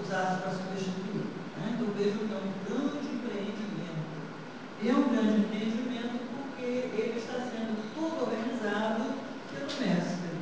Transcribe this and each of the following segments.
usasse para substituir. Né? Então vejo que é um grande empreendimento. E é um grande empreendimento porque ele está sendo todo organizado pelo mestre.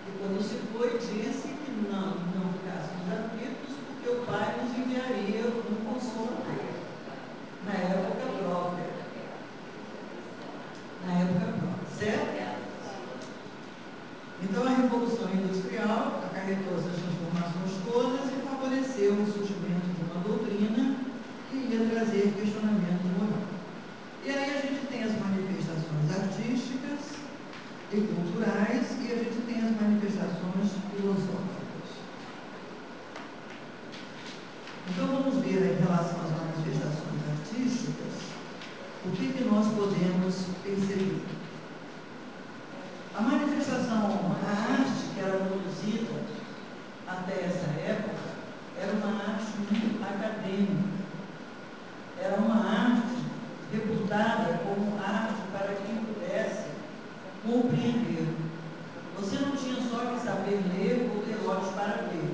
E quando se foi, disse que não ficássemos aflitos, porque o Pai nos enviaria um consolador. Na época própria. Certo? Então a Revolução Industrial acarretou essas transformações todas e favoreceu o surgimento de uma doutrina que ia trazer questionamento moral. E aí a gente tem as manifestações artísticas e culturais e a gente tem as manifestações filosóficas. Então vamos ver em relação às manifestações artísticas o que nós podemos perceber. A manifestação, a arte que era produzida até essa época era uma arte muito acadêmica, era uma arte reputada como arte para quem pudesse compreender. Você não tinha só que saber ler ou ter olhos para ver.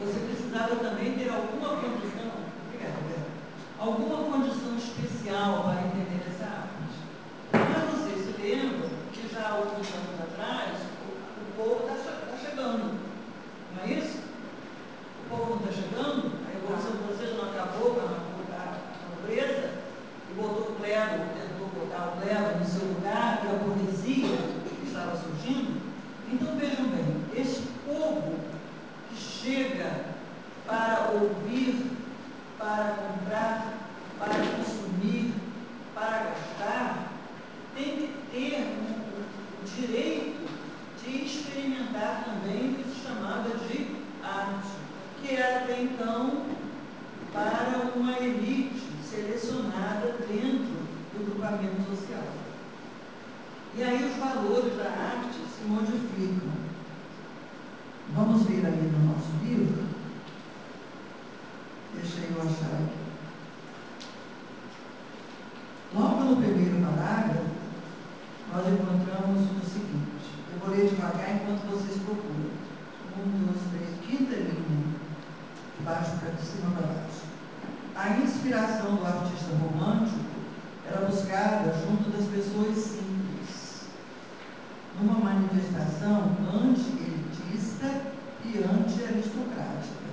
Você precisava também ter alguma condição especial para entender essa arte. Mas você se lembra que já há alguns anos atrás o povo está chegando, não é isso? O povo não está chegando, a Revolução Francesa não acabou com a pobreza e botou o clero, tentou botar o clero no seu lugar e a burguesia que estava surgindo. Então vejam bem, esse povo que chega para ouvir, para comprar, para consumir, para gastar, tem que ter o direito de experimentar também o que se chamava de arte, que era até então para uma elite selecionada dentro do grupamento social. E aí os valores da arte se modificam. Vamos ver aí no nosso livro. Deixa eu achar aqui. Logo no primeiro parágrafo, nós encontramos o seguinte. Eu vou ler devagar enquanto vocês procuram. 1, 2, 3, quinta linha, de baixo para de cima para baixo. A inspiração do artista romântico era buscada junto das pessoas simples, numa manifestação anti-elitista e anti-aristocrática.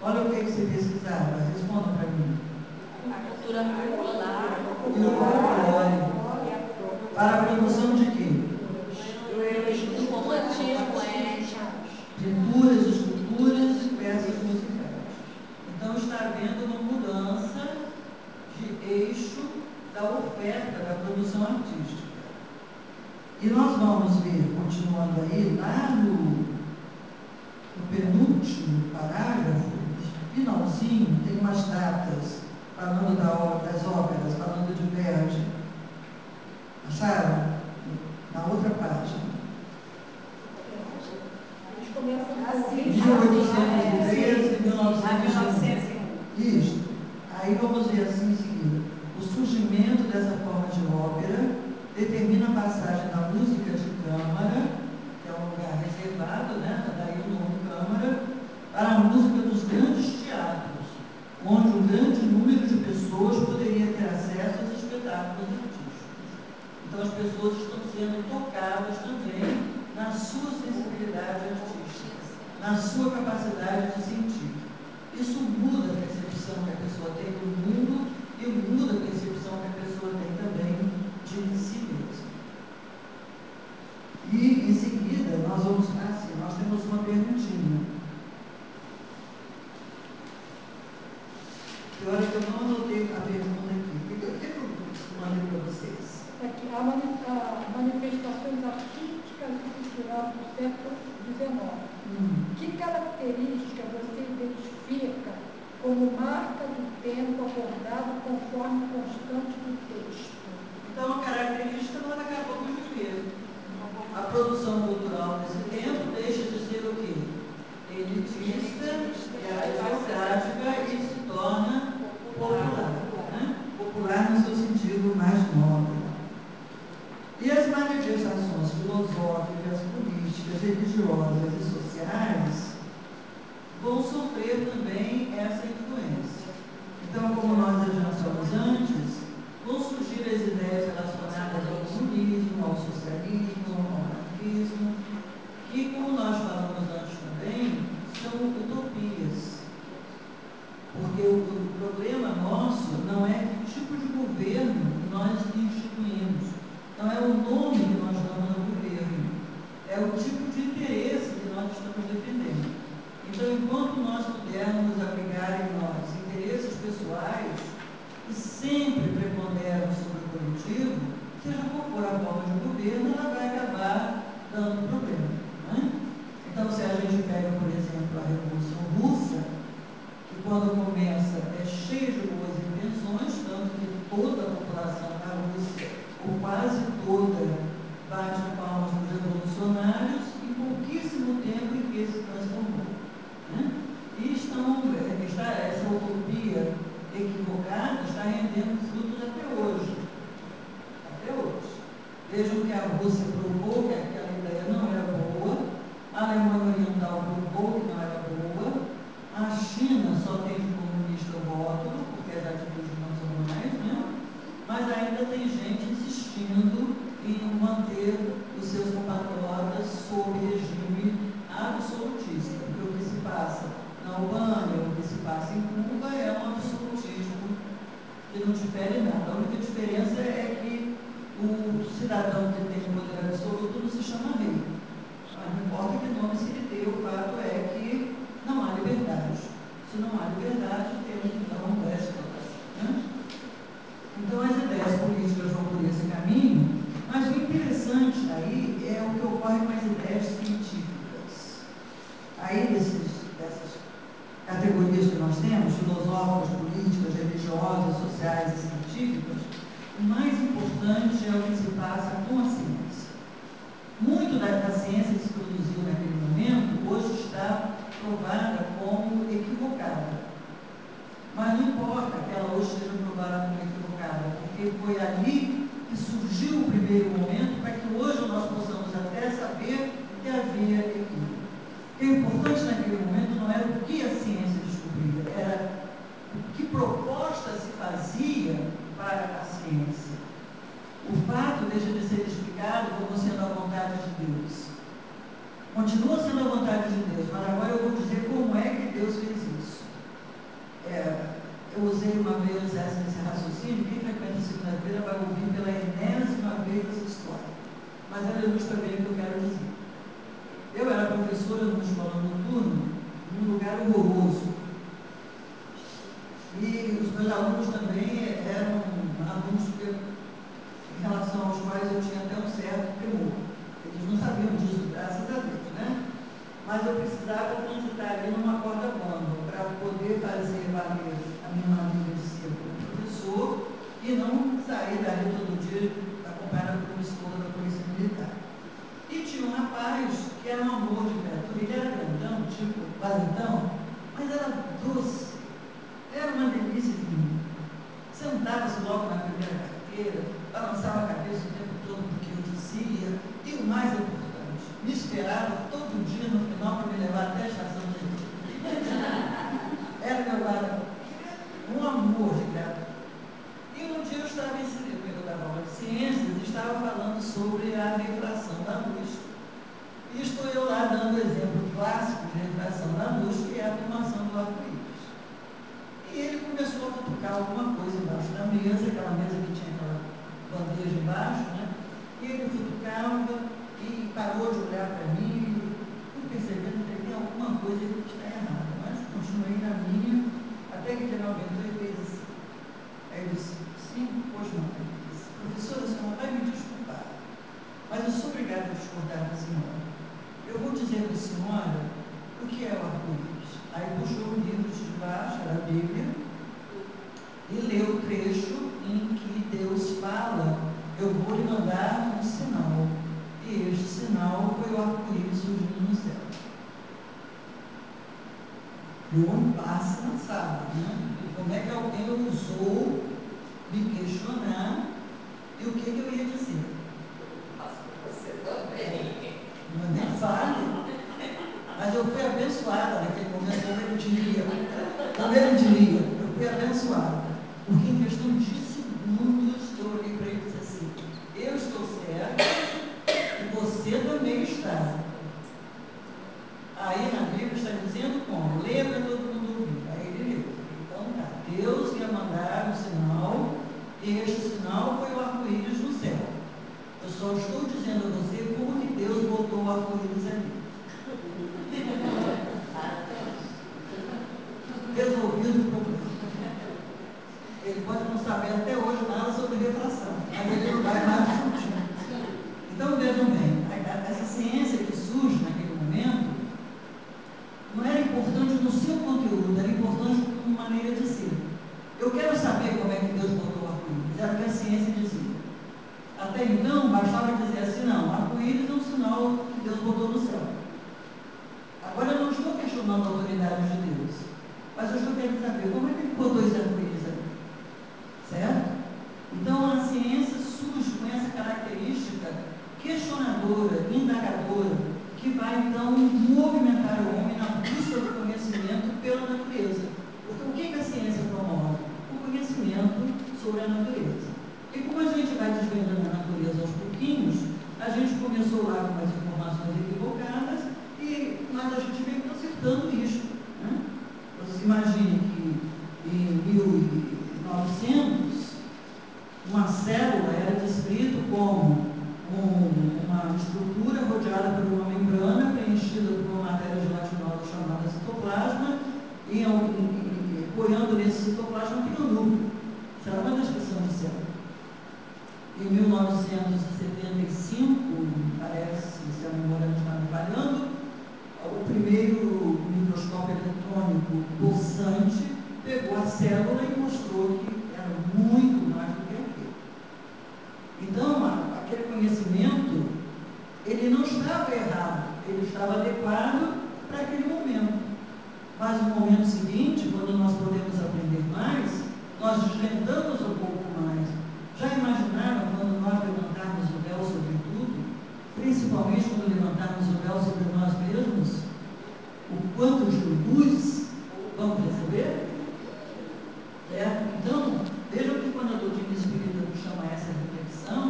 Olha o que você pesquisava, responda para mim. A cultura popular E o folclore. Para a produção de quê? do romantismo étnico. Pinturas, esculturas e peças musicais. Então está havendo uma mudança de eixo da oferta da produção artística. E nós vamos ver, continuando aí, lá no penúltimo parágrafo, finalzinho, tem umas datas falando das óperas, falando de Verdi. Acharam? Na outra página. 1813, 1901. Isso. Aí vamos ver assim em seguida. O surgimento dessa forma de ópera determina a passagem da música de câmara, que é um lugar reservado, né? Daí o nome câmara, para a música dos grandes teatros, onde um grande número de pessoas poderia ter acesso aos espetáculos artísticos. Então as pessoas estão sendo tocadas também na sua sensibilidade artística, na sua capacidade de sentir. Isso muda a percepção que a pessoa tem do mundo e muda a percepção que a pessoa tem também de si mesma. E em seguida nós vamos assim, nós temos uma perguntinha. Que hora que eu não anotei a pergunta aqui. O que eu mandei para vocês? Aqui, há manifestações artísticas e culturais do século XIX. Que característica você identifica como marca do tempo abordado conforme a constante do texto? Então, a característica nós acabamos de ver. A produção cultural nesse tempo deixa de ser o quê? Elitista e aristocrática e se torna popular. Né? Popular no seu sentido mais nobre. E as manifestações filosóficas, políticas, religiosas pacifismo, que, como nós falamos antes também, são utopias. Porque o problema nosso não é o tipo de governo que nós instituímos, não é o nome que nós damos ao governo, é o tipo de interesse que nós estamos defendendo. Então, enquanto nós pudermos abrigar em nós interesses pessoais que sempre preponderam sobre o coletivo, seja qual for a forma de governo, ela vai acabar dando problema. Né? Então, se a gente pega, por exemplo, a Revolução Russa, que quando começa é cheia de boas intenções, tanto que toda a população da Rússia, ou quase toda, bate palmas dos revolucionários, em pouquíssimo tempo em que se transformou. Né? E está essa utopia equivocada está rendendo frutos até hoje. Até hoje. Vejam que a Rússia provou que aquela ideia não era boa, a Alemanha Oriental provou que não era boa, a China só tem de comunista o rótulo, porque as atitudes não são mais, né? Mas ainda tem gente insistindo em manter os seus compatriotas sob regime absolutista, porque o que se passa na Albânia, o que se passa em Cuba é um absolutismo que não difere nada. A única diferença é que o cidadão que tem o poder absoluto não se chama rei. Mas não importa que nome se lhe dê, o fato é que não há liberdade. Se não há liberdade, temos então déspotas. Né? Então as ideias políticas vão por esse caminho, mas o interessante aí é o que ocorre com as ideias científicas. Aí dessas categorias que nós temos, filosóficas, políticas, religiosas, sociais e científicas, o mais importante é o que se passa com a ciência. Muito da ciência que se produziu naquele momento, hoje está provada como equivocada. Mas não importa que ela hoje esteja provada como equivocada, porque foi ali que surgiu o primeiro momento para que hoje nós possamos até saber que havia equívoco. O que é importante naquele momento não era o que a ciência descobria, era o que proposta se fazia para a ciência. O fato deixa de ser explicado como sendo a vontade de Deus. Continua sendo a vontade de Deus, mas agora eu vou dizer como é que Deus fez isso. Eu usei uma vez esse raciocínio, quem frequenta a segunda-feira vai ouvir pela enésima vez essa história. Mas ela ilustra bem o que eu quero dizer. Eu era professora numa escola noturna, num lugar horroroso. E os meus alunos também eram alunos em relação aos quais eu tinha até um certo temor. Eles não sabiam disso, graças a Deus, né? Mas eu precisava transitar ali numa corda bamba para poder fazer valer a minha maneira de ser como professor e não sair dali todo dia acompanhada por uma escola da Polícia Militar. E tinha um rapaz que era um amor de criatura, ele era grandão, tipo valentão, mas era doce, era uma delícia de mim. Sentava-se logo na primeira carteira, balançava a cabeça o tempo todo porque eu dizia, e o mais importante, me esperava todo dia no final para me levar até a estação de metrô. Era meu lado, um amor de criatura. E um dia eu estava ensinando, eu dava aula de ciências, e estava falando sobre a refração da luz. E estou eu lá dando o exemplo clássico de refração da luz, que é a formação do arco-íris. E ele começou a cutucar alguma coisa embaixo da mesa, aquela mesa que tinha aquela bandeja embaixo, né? E ele cutucava e parou de olhar para mim, e fui percebendo que tem alguma coisa que está errada, mas continuei na minha, até que finalmente ele fez assim. Aí ele disse, sim, pois não. Ele disse, professora, a senhora vai me desculpar, mas eu sou obrigada a discordar da senhora. Eu vou dizer para a senhora o que é o arco-íris. Aí puxou o livro de baixo, era a Bíblia, e leu o trecho em que Deus fala, eu vou lhe mandar um sinal. E este sinal foi o arco-íris surgindo no céu. E o homem passa na sala, né? E como é que alguém ousou me questionar e o que eu ia dizer? Você também. Não é nem fale. Mas eu fui abençoada naquele momento, como ele diria. Eu fui abençoada. Porque em questão de segundos eu olhei para ele e disse assim, eu estou certo e você também está. Aí na Bíblia está dizendo como? Leia para todo mundo ouvir. Aí ele leu. Então tá. Deus ia mandar um sinal, e este sinal foi o arco-íris no céu. Eu só estou dizendo a você como que Deus botou o arco-íris ali. Resolvido o problema. Ele pode não saber até hoje nada sobre refração, mas ele não vai mais discutir. Então vejam bem, essa ciência que surge naquele momento não era importante no seu conteúdo, era importante como maneira de ser. Eu quero saber como é que Deus botou o arco-íris, era o que a ciência dizia. Até então, bastava dizer assim, não, arco-íris é um sinal que Deus botou no céu. Agora eu não estou questionando a autoridade de Deus, mas eu estou querendo saber como é que ele botou esse arco-íris ali. Certo? Então a ciência surge com essa característica questionadora, indagadora, que vai então movimentar o homem na busca do conhecimento pela natureza. Porque o que a ciência promove? O conhecimento sobre a natureza. E como a gente vai desvendando a natureza aos pouquinhos, a gente começou lá com as informações equivocadas, mas a gente vem consertando isso. Né? Vocês imaginem que em 1900, uma célula era descrita como uma estrutura rodeada por uma membrana preenchida por uma matéria gelatinosa chamada citoplasma, e apoiando nesse citoplasma tinha um núcleo. Isso era uma descrição de célula. Em 1975, parece, se a memória não está me falhando, o primeiro microscópio eletrônico pulsante pegou a célula e mostrou que era muito mais do que aquilo. Então, aquele conhecimento, ele não estava errado, ele estava adequado para aquele momento. Mas no momento seguinte, quando nós podemos aprender mais, nós desvendamos um pouco mais. Já imaginaram quando nós levantarmos o véu sobre tudo, principalmente quando levantarmos o véu sobre nós mesmos, o quanto de luz vamos receber? Certo? Então, vejam que quando a doutrina espírita nos chama a essa reflexão,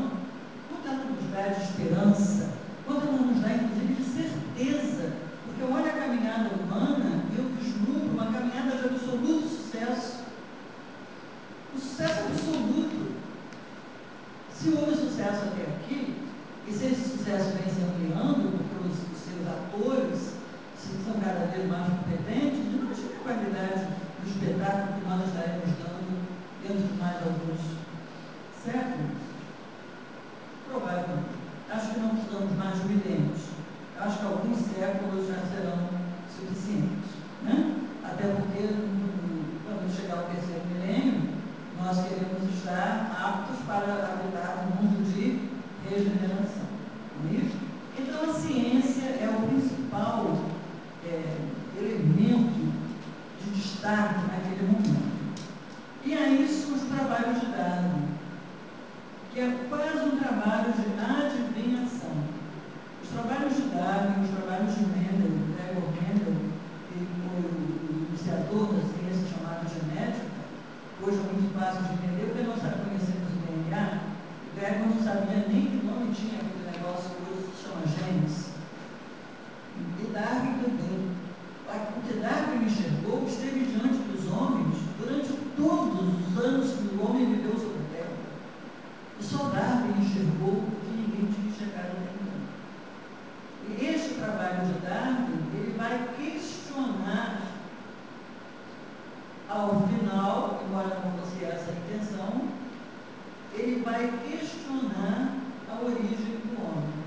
quanto ela nos dá de esperança, quanto ela nos dá, inclusive, de certeza, porque eu olho a caminhada humana e eu vislumbro uma caminhada de absoluto sucesso. O sucesso absoluto. Se houve sucesso até aqui, e se esse sucesso vem se ampliando, porque os seus atores são cada vez mais competentes, imagine a qualidade do espetáculo que nós estaremos dando dentro de mais alguns séculos. Provavelmente. Acho que não precisamos mais de milênios. Acho que alguns séculos já serão suficientes. Né? Até porque, quando chegar ao terceiro milênio, nós queremos estar aptos para habitar um mundo de regeneração. Não é isso? Então, a ciência é o principal elemento de destaque naquele momento. E aí são os trabalhos de Darwin, que é quase um trabalho de adivinhação. Os trabalhos de Darwin, os trabalhos de Mendel, Gregor Mendel, que foi o iniciador da ciência chamada genética, hoje é muito fácil de entender, porque nós conhecemos o DNA. O Gregor não sabia nem que nome tinha aquele negócio que hoje se chama genes. E Darwin também. O que Darwin enxergou esteve diante dos homens durante todos os anos que o homem viveu sobre a Terra. E só Darwin enxergou o que ninguém tinha enxergado até então. E este trabalho de Darwin, ele vai questionar, ao final, embora não fosse essa a intenção, ele vai questionar a origem do homem.